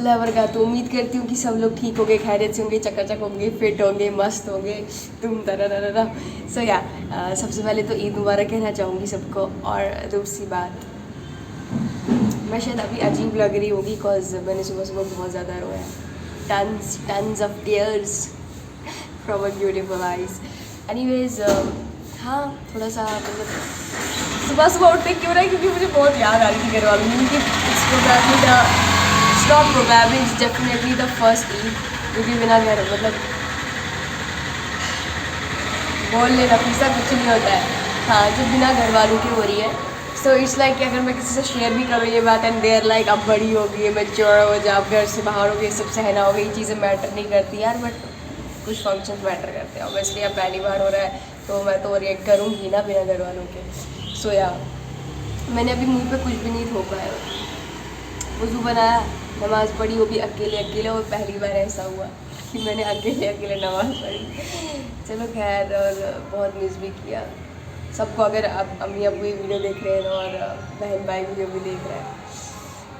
अल्लाह वरगा। तो उम्मीद करती हूँ कि सब लोग ठीक होंगे, खैरियत से होंगे, चकाचक होंगे, फिट होंगे, मस्त होंगे, तुम तरह। सो या सबसे पहले तो ईद मुबारक कहना चाहूँगी सबको। और दूसरी बात, मैं शायद अभी अजीब लग रही होगी बिकॉज मैंने सुबह सुबह बहुत ज़्यादा रोया, tons of tears from a beautiful eyes. Anyways हाँ, थोड़ा सा मतलब सुबह सुबह उठते क्यों रहा है, क्योंकि मुझे बहुत याद आ रही थी घर वालों की। It's not probably, it's definitely the first Eid क्योंकि बिना घर मतलब बोल लेना पीसा कुछ नहीं होता है। हाँ, जो बिना घर वालों के हो रही है। सो इट्स लाइक कि अगर मैं किसी से शेयर भी करूँ ये बात एंड देयर लाइक अब बड़ी होगी है, मैच्योर हो जा, अब घर से बाहर हो गई, सब सहना हो गई, चीज़ें मैटर नहीं करती यार, बट कुछ फंक्शन मैटर करते हैं। ऑब्वियसली अब पहली बार हो रहा है तो मैं तो रिएक्ट करूँगी ना बिना घर वालों के। सो या मैंने अभी मुंह पे कुछ भी नहीं थोपा है, वज़ू बनाया, नमाज़ पढ़ी, वो भी अकेले अकेले, और पहली बार ऐसा हुआ कि मैंने अकेले अकेले नमाज़ पढ़ी। चलो खैर, और बहुत मिस भी किया सबको। अगर आप अम्मी अबू वीडियो देख रहे हैं और बहन भाई वीडियो भी देख रहे हैं,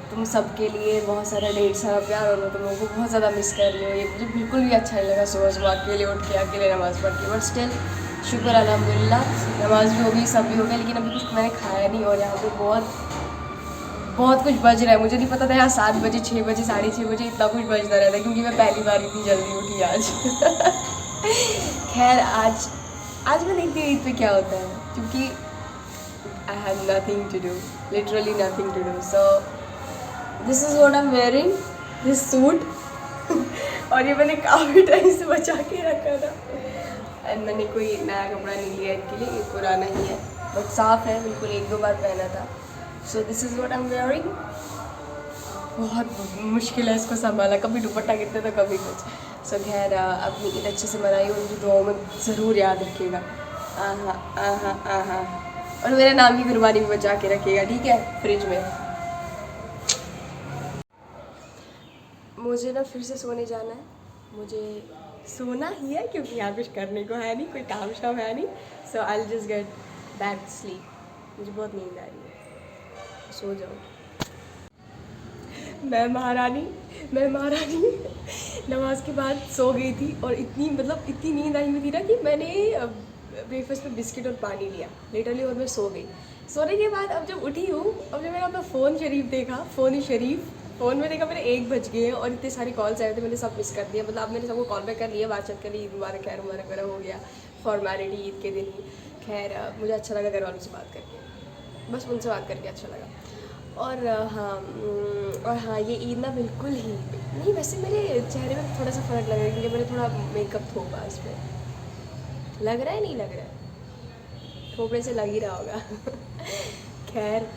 तुम सबके लिए बहुत सारा ढेर सारा प्यार, और मैं तुम लोगों को बहुत ज़्यादा मिस कर रही हूँ। ये मुझे बिल्कुल भी अच्छा नहीं लगा सुबह सुबह अकेले उठ के अकेले नमाज़ पढ़ के, बट स्टिल शुक्र अल्हम्दुलिल्लाह, नमाज़ भी हो गई, सब भी हो गया। लेकिन अभी कुछ मैंने खाया नहीं, और यहाँ पे बहुत कुछ बज रहा है। मुझे नहीं पता था यहाँ 7 बजे, 6 बजे, 6:30 बजे इतना कुछ बजता रहता है, क्योंकि मैं पहली बार इतनी जल्दी उठी आज। खैर आज मैं देखती हूँ ईद पे क्या होता है, क्योंकि I have nothing to do, literally nothing to do. So this is what I am wearing, this suit. और ये मैंने काफ़ी टाइम से बचा के रखा था, एंड मैंने कोई नया कपड़ा नहीं लिया इसके लिए, ये पुराना ही है बट साफ़ है, बिल्कुल 1-2 बार पहना था। सो this is what I am wearing. बहुत मुश्किल है इसको संभाला, कभी दुपट्टा गिरता तो कभी कुछ। सो खैर, अपनी ईद अच्छे से मनाई, और मुझे दुआओं में ज़रूर याद रखिएगा। और मेरे नाम की कुर्बानी भी बचा के रखिएगा, ठीक है, फ्रिज में। मुझे ना फिर से सोने जाना है, मुझे सोना ही है क्योंकि यहाँ कुछ करने को है नहीं, कोई काम शाम है नहीं। So I will just get back to sleep. मुझे बहुत नींद आ रही है, सो जाओ। मैं महारानी नमाज के बाद सो गई थी, और इतनी नींद आई हुई थी ना कि मैंने ब्रेकफास्ट में बिस्किट और पानी लिया लिटरली, और मैं सो गई। सोने के बाद अब जब उठी हूँ, अब जब मैंने अपना फ़ोन में देखा, मेरे 1 बज गए हैं, और इतने सारे कॉल्स आए थे, मैंने सब मिस कर दिया। मतलब अब मैंने सबको कॉल बैक कर लिया, बातचीत कर ली, ईद मुबारक, खैर मुबारक वगैरह हो गया, फॉर्मेलिटी ईद के दिन ही। खैर, मुझे अच्छा लगा घर वालों से बात करके, बस उनसे बात करके अच्छा लगा। और हाँ, ये ईद ना बिल्कुल ही नहीं, वैसे मेरे चेहरे में थोड़ा सा फ़र्क लग रहा है, क्योंकि मैंने थोड़ा मेकअप थोपा इस पर। लग रहा है, नहीं लग रहा है, थोपड़े से लग ही रहा होगा। खैर,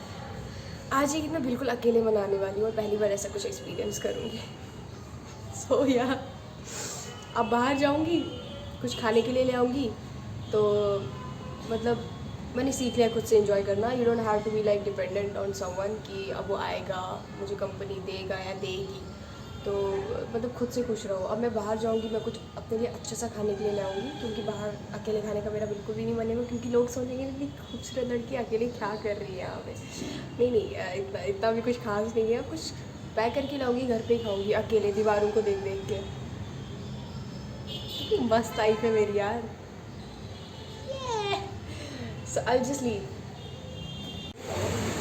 आज ये ईद मैं बिल्कुल अकेले मनाने वाली हूँ, और पहली बार ऐसा कुछ एक्सपीरियंस करूँगी। सो या अब बाहर जाऊँगी, कुछ खाने के लिए ले आऊँगी, तो मतलब मैंने सीख लिया खुद से एंजॉय करना। You don't have to be like dependent on someone कि अब वो आएगा, मुझे कंपनी देगा या देगी, तो मतलब खुद से खुश रहो। अब मैं बाहर जाऊँगी, मैं कुछ अपने लिए अच्छा सा खाने के लिए ले आऊँगी, क्योंकि बाहर अकेले खाने का मेरा बिल्कुल भी नहीं मन है, क्योंकि लोग सोचेंगे इतनी खूबसूरत लड़की अकेले क्या कर रही है यहाँ पे। नहीं, इतना भी कुछ खास नहीं है। कुछ पैक करके लाऊँगी, घर पे ही खाऊँगी अकेले, दीवारों को देख देख के। कितनी मस्त लाइफ है मेरी यार। So I'll just leave.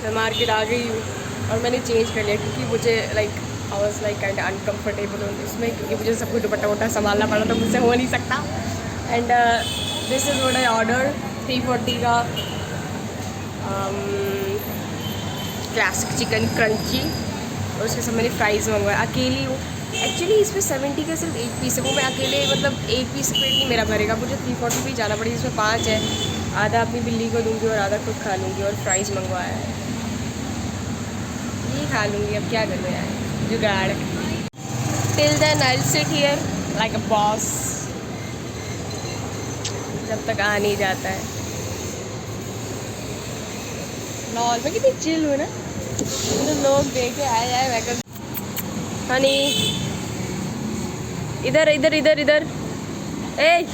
मैं मार्केट आ गई हूँ, और मैंने चेंज कर लिया, क्योंकि मुझे आई वाज काइंड अनकम्फर्टेबल उसमें, क्योंकि मुझे सब कुछ दुपट्टा वुट्टा संभालना पड़ा, तो मुझसे हो नहीं सकता। And this is what I order, 340 का क्लासिक चिकन क्रंची, और उसके साथ मैंने फ्राइज़ मंगवाया। अकेली हूँ एक्चुअली, इसमें 70 का सिर्फ 1 पीस है, वो मैं अकेले मतलब 1 पीस पेट नहीं मेरा भरेगा, मुझे 340 भी जाना पड़ेगा। इसमें 5 है, आधा अपनी बिल्ली को दूंगी और आधा खुद खा लूँगी। और फ्राइज़ मंगवाया है, ये खा लूँगी, अब क्या करूँ यार, जुगाड़। Till then I will sit here like a boss, जब तक आ नहीं जाता है। लॉल मैं कितनी चिल हूँ ना, तो लोग देखे आए जाए। मैं कर हनी, इधर इधर इधर इधर, ए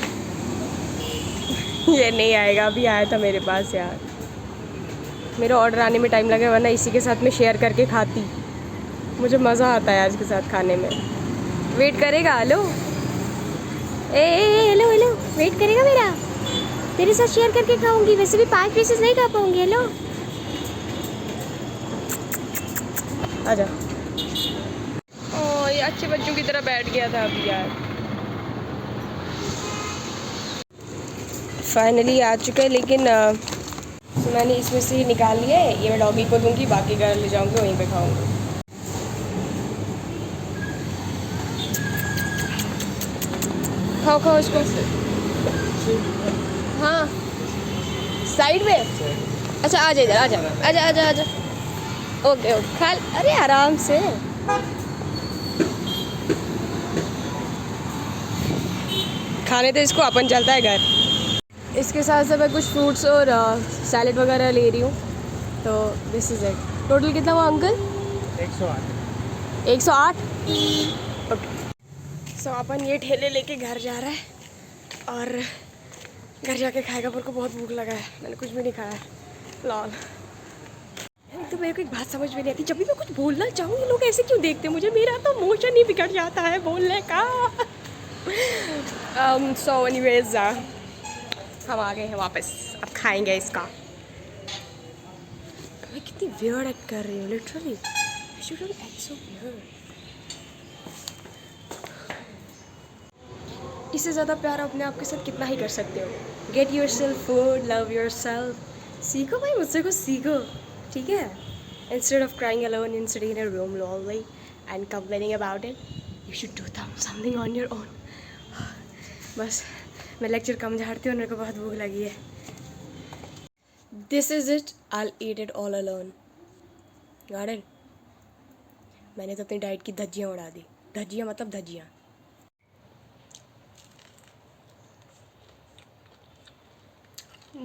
ये नहीं आएगा, अभी आया था मेरे पास यार। मेरे ऑर्डर आने में टाइम लगे, वरना इसी के साथ में शेयर करके खाती। मुझे मज़ा आता है आज के साथ खाने में। वेट करेगा? हेलो हेलो हेलो, वेट करेगा मेरा? तेरे साथ शेयर करके खाऊंगी, वैसे भी 5 पीसेस नहीं खा पाऊंगी। हेलो आजा। ओ ये अच्छे बच्चों की तरह बैठ गया था अभी यार। फाइनली आ चुका है, लेकिन तो मैंने इसमें से ही निकाल लिया है। ये मैं डॉगी को दूंगी, बाकी घर ले जाऊंगी, वहीं पे खाऊंगी। खाओ खाओ इसको। हाँ साइड में। अच्छा आ जा इधर, आ जा आजा आजा आजा। ओके ओके खा। अरे आराम से। खाने तो इसको, अपन चलता है घर। इसके साथ साथ मैं कुछ फ्रूट्स और सैलेड वगैरह ले रही हूँ। तो दिस इज़ इट। टोटल कितना हुआ अंकल? 108। 108। ओके सो अपन ये ठेले लेके घर जा रहा है, और घर जाके खाएगा। पर को बहुत भूख लगा है, मैंने कुछ भी नहीं खाया लॉल। तो मेरे को एक बात समझ में नहीं आती, जब भी मैं कुछ बोलना चाहूँ ये लोग ऐसे क्यों देखते हैं मुझे? मेरा तो मोशन ही बिगड़ जाता है बोलने का। सो एनीवेज हम आ गए हैं वापस, अब खाएंगे इसका। मैं कितनी वियर्ड एक्ट कर रही हूँ literally. I shouldn't act so weird. इससे ज़्यादा प्यार अपने आप के साथ कितना ही कर सकते हो। Get your self food, love your self. सीखो भाई, मुझसे कुछ सीखो, ठीक है? Instead of crying alone in sitting in a room lonely and complaining about it, you should do something on your own. बस मैं लेक्चर कम झाड़ती हूँ, मेरे को बहुत भूख लगी है। This is it, I'll eat it all alone. Got it? मैंने तो अपनी डाइट की धज्जियाँ उड़ा दी। धज्जियाँ मतलब धज्जियाँ।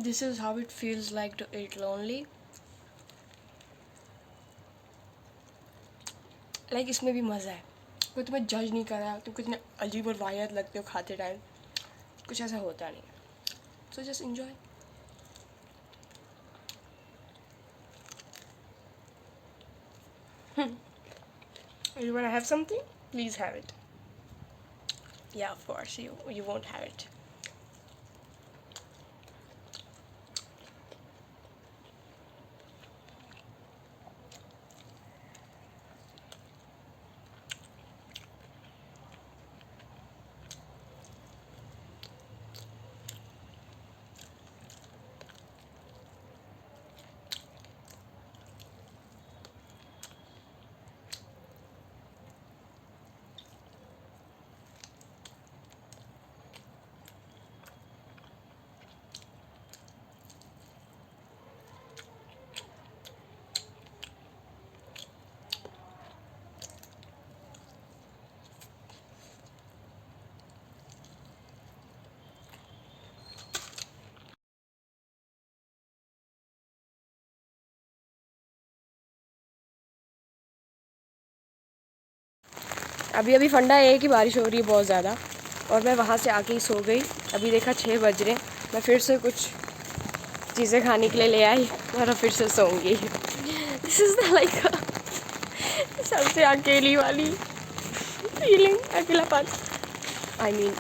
This is how it feels like to eat lonely. Like इसमें भी मज़ा है, कोई तुम्हें जज नहीं कर रहा, तुम कितने अजीब और वाहियात लगते हो खाते टाइम, कुछ ऐसा होता नहीं। So just enjoy. You wanna have something? Please have it. Yeah, of course, you won't have it. अभी अभी फंडा है कि बारिश हो रही है बहुत ज़्यादा, और मैं वहाँ से आके ही सो गई। अभी देखा 6 बज रहे, मैं फिर से कुछ चीज़ें खाने के लिए ले आई और फिर से सोऊंगी। दिस इज़ द लाइक सबसे अकेली वाली फीलिंग, अकेलापन। I mean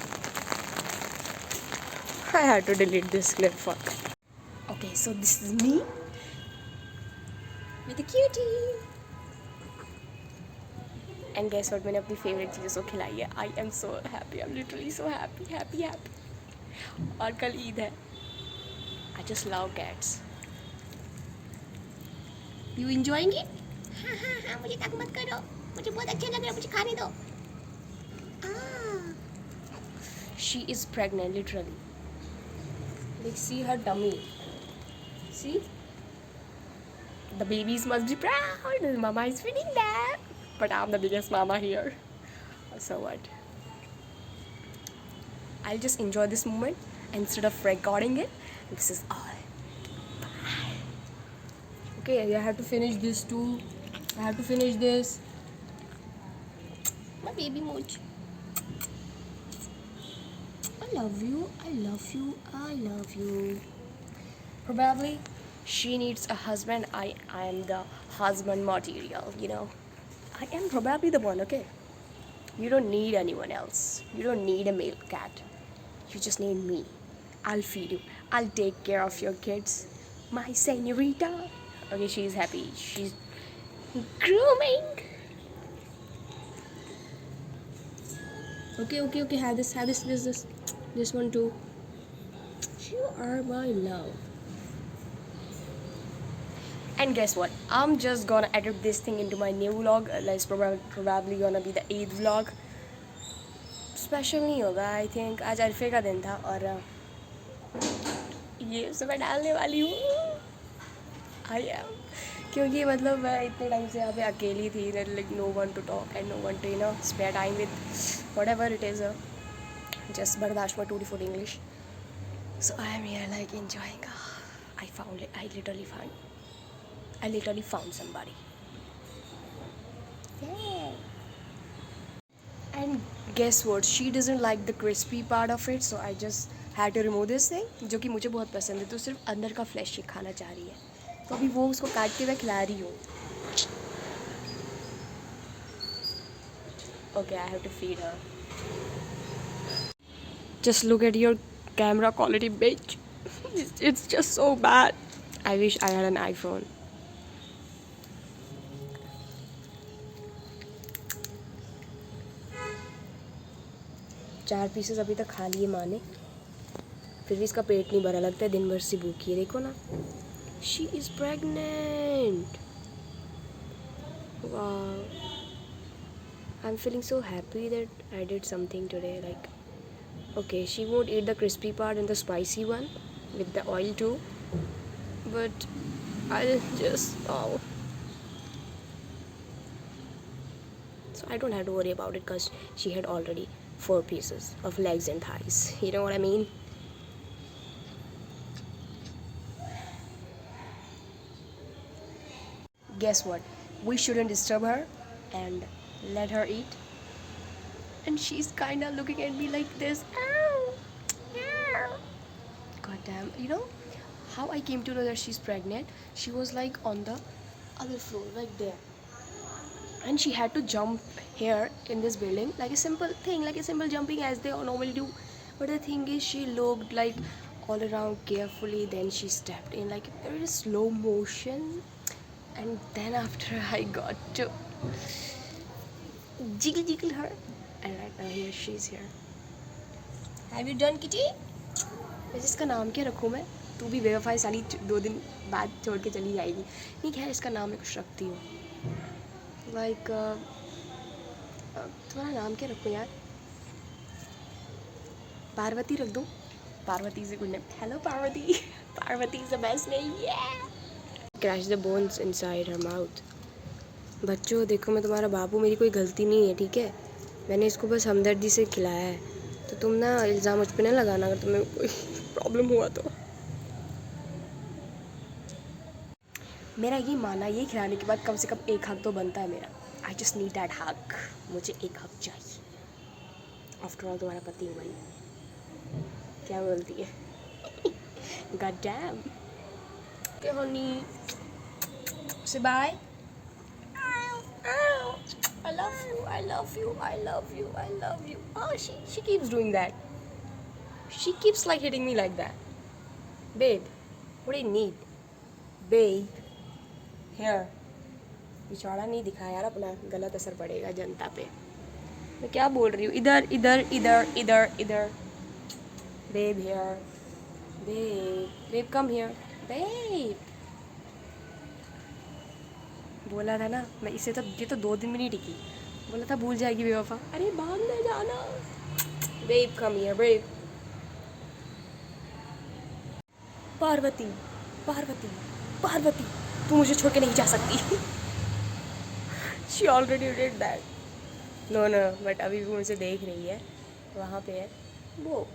I had to delete this clip fuck. Okay so this is me with the cutie. And guess what, मैंने अपनी फेवरेट चीज़ों को खिलाई है। I am so happy, I am literally so happy happy happy. और कल ईद है। I just love cats. You enjoying it? हाँ हाँ हाँ, मुझे तंग मत करो, मुझे बहुत अच्छा लग रहा है, मुझे खाने दो। She is pregnant literally. Like see her tummy. See? The babies must be proud. Mama is feeding them. But I'm the biggest mama here. So what? I'll just enjoy this moment instead of recording it. This is all. Bye. Okay, I have to finish this too. I have to finish this. My baby mooch. I love you, I love you, I love you. Probably she needs a husband. I am the husband material, you know. I am probably the one, okay? You don't need anyone else. You don't need a male cat. You just need me. I'll feed you. I'll take care of your kids. My senorita. Okay, she's happy. She's grooming. Okay. Have this one too. You are my love. And guess what? I'm just gonna edit this thing into my new vlog. It's probably gonna be the 8th vlog. Special नहीं होगा I think. आज अरफे का दिन था और ये सब मैं डालने वाली हूँ. आई एम क्योंकि मतलब मैं इतने टाइम से यहाँ पे अकेली थी. Like no one to talk and no one to spare time with whatever it is. Just बर्दाश्त to for English. So I am here like enjoying. I literally found somebody. Yeah. And guess what? She doesn't like the crispy part of it, so I just had to remove this thing. जो कि मुझे बहुत पसंद है, तो सिर्फ अंदर का फ्लैश ही खाना चाह रही है. तो अभी वो उसको काट के मैं खिला रही हूँ. Okay, I have to feed her. Just look at your camera quality, bitch. It's just so bad. I wish I had an iPhone. चार पीसेस अभी तक खा लिए माँ ने, फिर भी इसका पेट नहीं भरा. लगता है दिन भर से भूखी है. देखो ना, शी इज़ प्रेग्नेंट. वाह, I am feeling so happy that I did something today. Like okay, she won't eat the crispy part and the spicy one with the oil too, but I'll just so I don't have to worry about it because she had already 4 pieces of legs and thighs. You know what I mean? Guess what? We shouldn't disturb her and let her eat. And she's kind of looking at me like this. Ow! Ow! God damn. You know how I came to know that she's pregnant? She was like on the other floor, like there. And she had to jump here in this building, like a simple thing, like a simple jumping as they normally do. But the thing is, she looked like all around carefully. Then she stepped in like very slow motion. And then after I got to jiggle her. And right now here she's here. Have you done, Kitty? वैसे इसका नाम क्या रखूँ मैं? तू भी बेवफाई साली 2 दिन बाद छोड़ के चली जाएगी. नहीं, खैर इसका नाम मैं कुछ रखती हूँ. लाइक तुम्हारा नाम क्या रखूँ यार? पार्वती रख दूँ? Parvati is a good name. Hello Parvati. Parvati is the best name. Crash the bones inside her mouth. बच्चों देखो, मैं तुम्हारा बाबू, मेरी कोई गलती नहीं है, ठीक है? मैंने इसको बस हमदर्दी से खिलाया है. तो तुम ना इल्ज़ाम मुझ पर ना लगाना अगर तुम्हें कोई प्रॉब्लम हुआ तो. मेरा ये माना, ये खिलाने के बाद कम से कम एक हक तो बनता है मेरा. आई जस्ट नीड दैट हक. मुझे एक हक चाहिए. आफ्टर ऑल तुम्हारा पति हूँ भाई. क्या बोलती है? God damn. ओके हनी, से bye. I love you. Oh, she keeps doing that. She keeps like hitting me like that. Babe, what do you need? Babe, here. बिछौड़ा नहीं दिखा यार अपना, गलत असर पड़ेगा जनता पे. मैं क्या बोल रही हूँ? इधर. Babe, here. Babe, come here. Babe. बोला था ना मैं, इसे तो ये तो 2 दिन में नहीं टिकी. बोला था भूल जाएगी बेवफा. अरे भाग न जाना. Babe come here. Babe. Parvati तू मुझे छोड़ के नहीं जा सकती. She already did that. No but अभी भी मुझे देख रही है. वहाँ पे है वो.